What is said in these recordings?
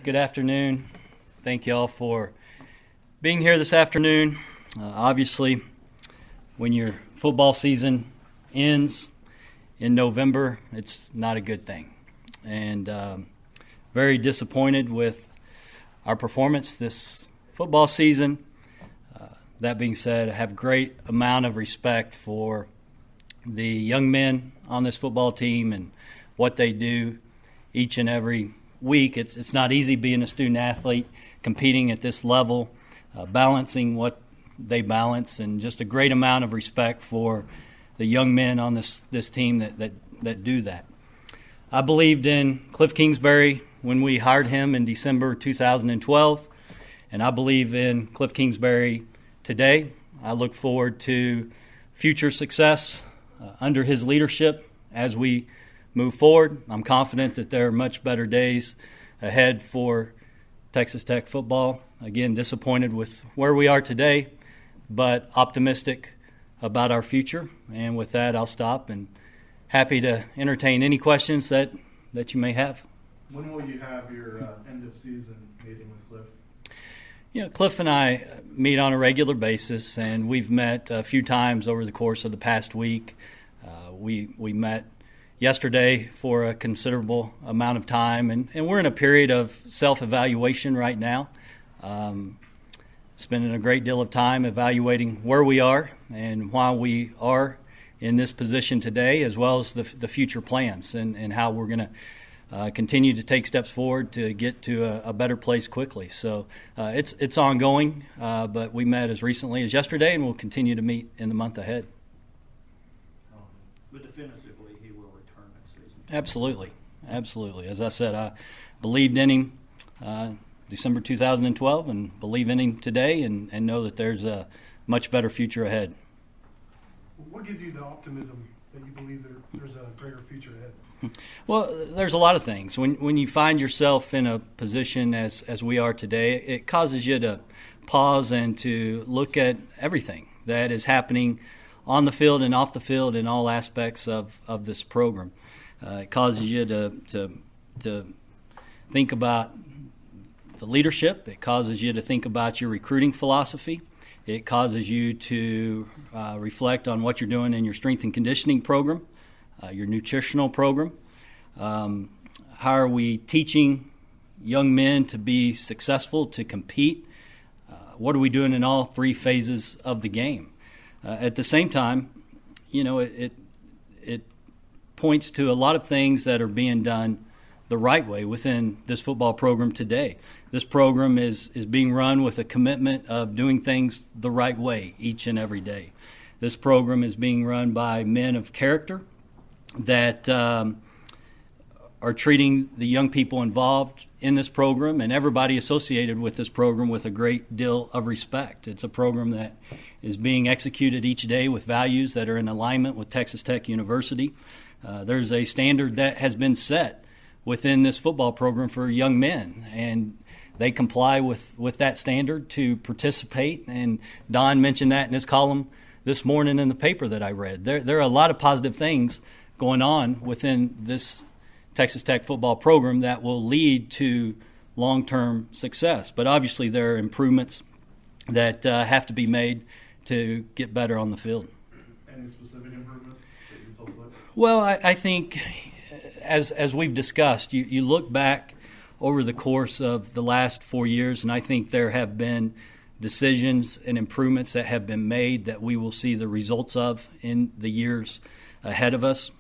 Good afternoon. Thank you all for being here this afternoon. Obviously, when your football season ends in November, it's not a good thing. And very disappointed with our performance this football season. That being said, I have great amount of respect for the young men on this football team and what they do each and every week. It's not easy being a student athlete, competing at this level, balancing what they balance, and just a great amount of respect for the young men on this team that do that. I believed in Kliff Kingsbury when we hired him in December 2012, and I believe in Kliff Kingsbury today. I look forward to future success under his leadership as we move forward. I'm confident that there are much better days ahead for Texas Tech football. Again, disappointed with where we are today, but optimistic about our future. And with that, I'll stop and happy to entertain any questions that you may have. When will you have your end-of-season meeting with Kliff? You know, Kliff and I meet on a regular basis, and we've met a few times over the course of the past week. We met yesterday for a considerable amount of time, and we're in a period of self-evaluation right now. Spending a great deal of time evaluating where we are and why we are in this position today, as well as the future plans and how we're going to continue to take steps forward to get to a better place quickly. So it's ongoing, but we met as recently as yesterday, and we'll continue to meet in the month ahead. But definitively, he will return next season. Absolutely. As I said, I believed in him December 2012 and believe in him today and know that there's a much better future ahead. What gives you the optimism that you believe there's a greater future ahead? Well, there's a lot of things. When you find yourself in a position as we are today, it causes you to pause and to look at everything that is happening on the field and off the field in all aspects of this program. It causes you to think about the leadership. It causes you to think about your recruiting philosophy. It causes you to reflect on what you're doing in your strength and conditioning program, your nutritional program. How are we teaching young men to be successful, to compete? What are we doing in all three phases of the game? At the same time, you know, it points to a lot of things that are being done the right way within this football program today. This program is being run with a commitment of doing things the right way each and every day. This program is being run by men of character that are treating the young people involved in this program and everybody associated with this program with a great deal of respect. It's a program that is being executed each day with values that are in alignment with Texas Tech University. There's a standard that has been set within this football program for young men, and they comply with that standard to participate. And Don mentioned that in his column this morning in the paper that I read. There are a lot of positive things going on within this Texas Tech football program that will lead to long-term success. But obviously there are improvements that have to be made to get better on the field. Any specific improvements that you've talked about? Well, I think as we've discussed, you look back over the course of the last 4 years, and I think there have been decisions and improvements that have been made that we will see the results of in the years ahead of us.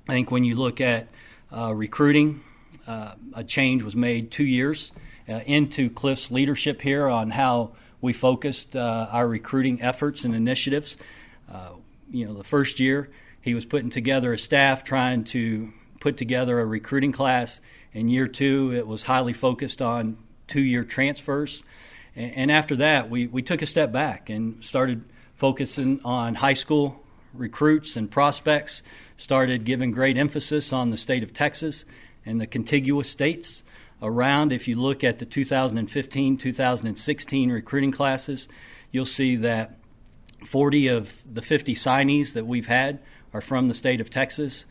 I think when you look at recruiting, a change was made 2 years into Kliff's leadership here on how we focused our recruiting efforts and initiatives. The first year he was putting together a staff trying to put together a recruiting class. In year two, it was highly focused on 2-year transfers. And after that, we took a step back and started focusing on high school recruits and prospects, started giving great emphasis on the state of Texas and the contiguous states around. If you look at the 2015-2016 recruiting classes, you'll see that 40 of the 50 signees that we've had are from the state of Texas.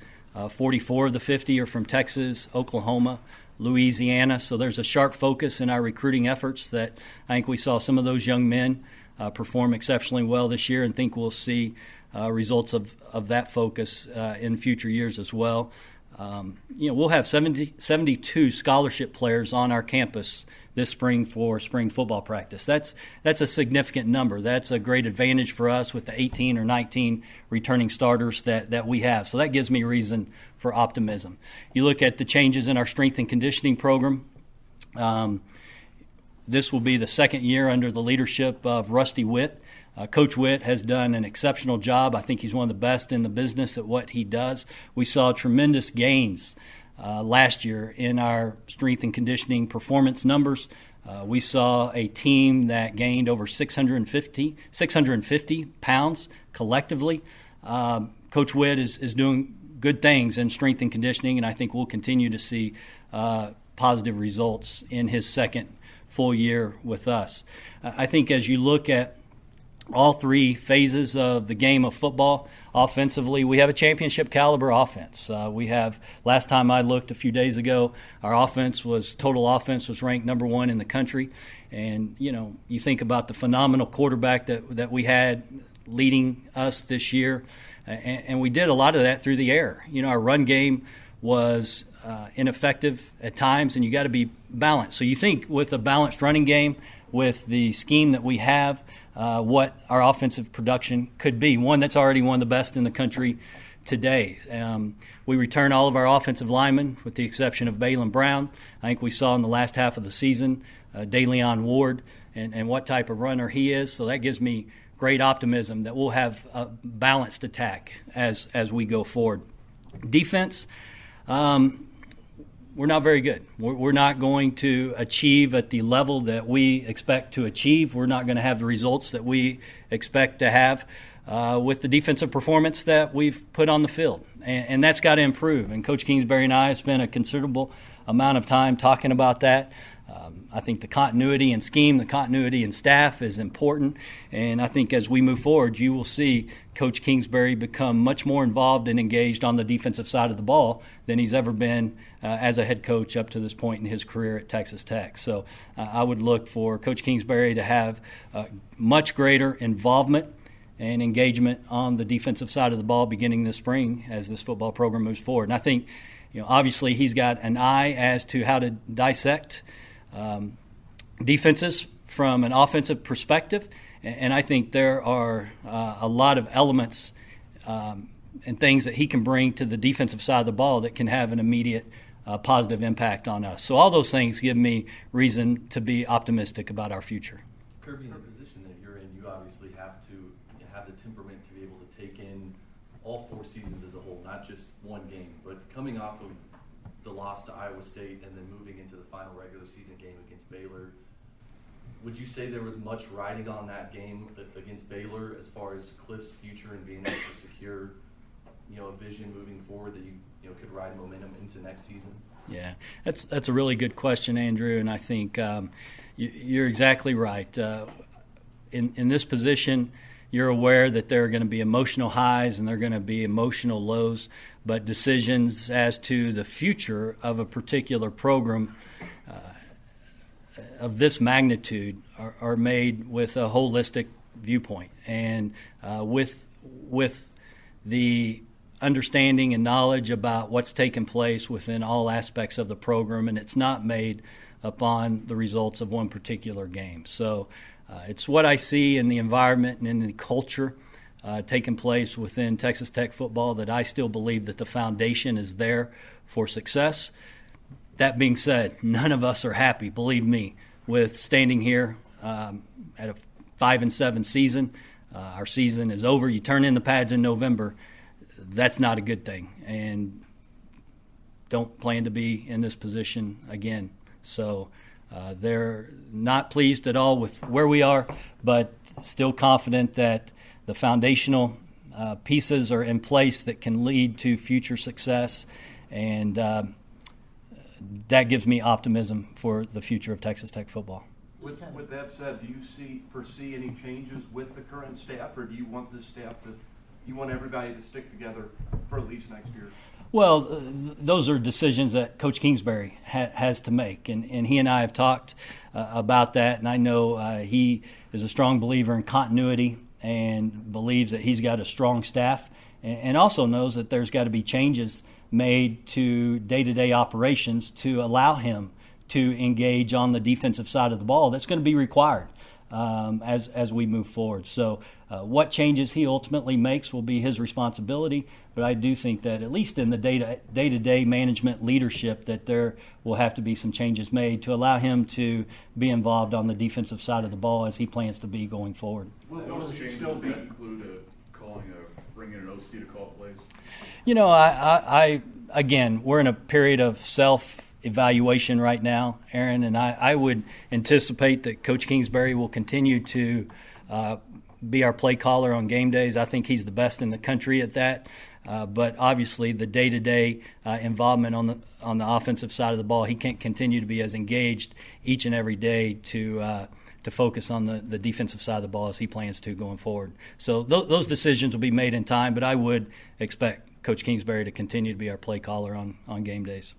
44 of the 50 are from Texas, Oklahoma, Louisiana. So there's a sharp focus in our recruiting efforts that I think we saw some of those young men perform exceptionally well this year, and think we'll see results of that focus in future years as well. We'll have 72 scholarship players on our campus this spring for spring football practice. That's a significant number. That's a great advantage for us with the 18 or 19 returning starters that we have. So that gives me reason for optimism. You look at the changes in our strength and conditioning program. This will be the second year under the leadership of Rusty Witt. Coach Witt has done an exceptional job. I think he's one of the best in the business at what he does. We saw tremendous gains last year in our strength and conditioning performance numbers. We saw a team that gained over 650 pounds collectively. Coach Witt is doing good things in strength and conditioning, and I think we'll continue to see positive results in his second full year with us. I think as you look at all three phases of the game of football, offensively, we have a championship caliber offense. We have, last time I looked a few days ago, our total offense was ranked number 1 in the country. And, you think about the phenomenal quarterback that we had leading us this year. And we did a lot of that through the air. Our run game was ineffective at times, and you got to be balanced. So you think with a balanced running game, with the scheme that we have, what our offensive production could be, one that's already one of the best in the country today. We return all of our offensive linemen with the exception of Balin Brown. I think we saw in the last half of the season DeLeon Ward and what type of runner he is. So that gives me great optimism that we'll have a balanced attack as we go forward. Defense, we're not very good. We're not going to achieve at the level that we expect to achieve. We're not going to have the results that we expect to have with the defensive performance that we've put on the field. And that's got to improve. And Coach Kingsbury and I have spent a considerable amount of time talking about that. I think the continuity in scheme, the continuity in staff is important. And I think as we move forward, you will see Coach Kingsbury become much more involved and engaged on the defensive side of the ball than he's ever been as a head coach up to this point in his career at Texas Tech. So I would look for Coach Kingsbury to have much greater involvement and engagement on the defensive side of the ball beginning this spring as this football program moves forward. And I think, obviously he's got an eye as to how to dissect defenses from an offensive perspective, and I think there are a lot of elements and things that he can bring to the defensive side of the ball that can have an immediate positive impact on us. So all those things give me reason to be optimistic about our future. Kirby, in the position that you're in, you obviously have to have the temperament to be able to take in all 4 seasons as a whole, not just one game. But coming off of the loss to Iowa State and then moving into the final regular season game against Baylor, would you say there was much riding on that game against Baylor as far as Kliff's future and being able to secure, a vision moving forward that you could ride momentum into next season? Yeah, that's a really good question, Andrew, and I think you're exactly right. In this position, you're aware that there are going to be emotional highs and there are going to be emotional lows, but decisions as to the future of a particular program of this magnitude are made with a holistic viewpoint and with the understanding and knowledge about what's taken place within all aspects of the program, and it's not made upon the results of one particular game. So it's what I see in the environment and in the culture taking place within Texas Tech football that I still believe that the foundation is there for success. That being said, none of us are happy, believe me, with standing here at a 5-7 season. Our season is over. You turn in the pads in November. That's not a good thing, and don't plan to be in this position again. So they're not pleased at all with where we are, but still confident that the foundational pieces are in place that can lead to future success, and that gives me optimism for the future of Texas Tech football. With that said, do you foresee any changes with the current staff, or do you want this staff you want everybody to stick together for at least next year? Well, those are decisions that Coach Kingsbury has to make, and he and I have talked about that, and I know he is a strong believer in continuity and believes that he's got a strong staff, and also knows that there's got to be changes made to day-to-day operations to allow him to engage on the defensive side of the ball. That's going to be required as we move forward. So what changes he ultimately makes will be his responsibility, but I do think that at least in the day-to-day management leadership that there will have to be some changes made to allow him to be involved on the defensive side of the ball as he plans to be going forward. Will Those it changes still be? include bringing an OC to call plays? You know, I again, we're in a period of self-evaluation right now, Aaron, and I would anticipate that Coach Kingsbury will continue to be our play caller on game days. I think he's the best in the country at that. But obviously, the day-to-day involvement on the offensive side of the ball, he can't continue to be as engaged each and every day to focus on the defensive side of the ball as he plans to going forward. So those decisions will be made in time, but I would expect Coach Kingsbury to continue to be our play caller on game days.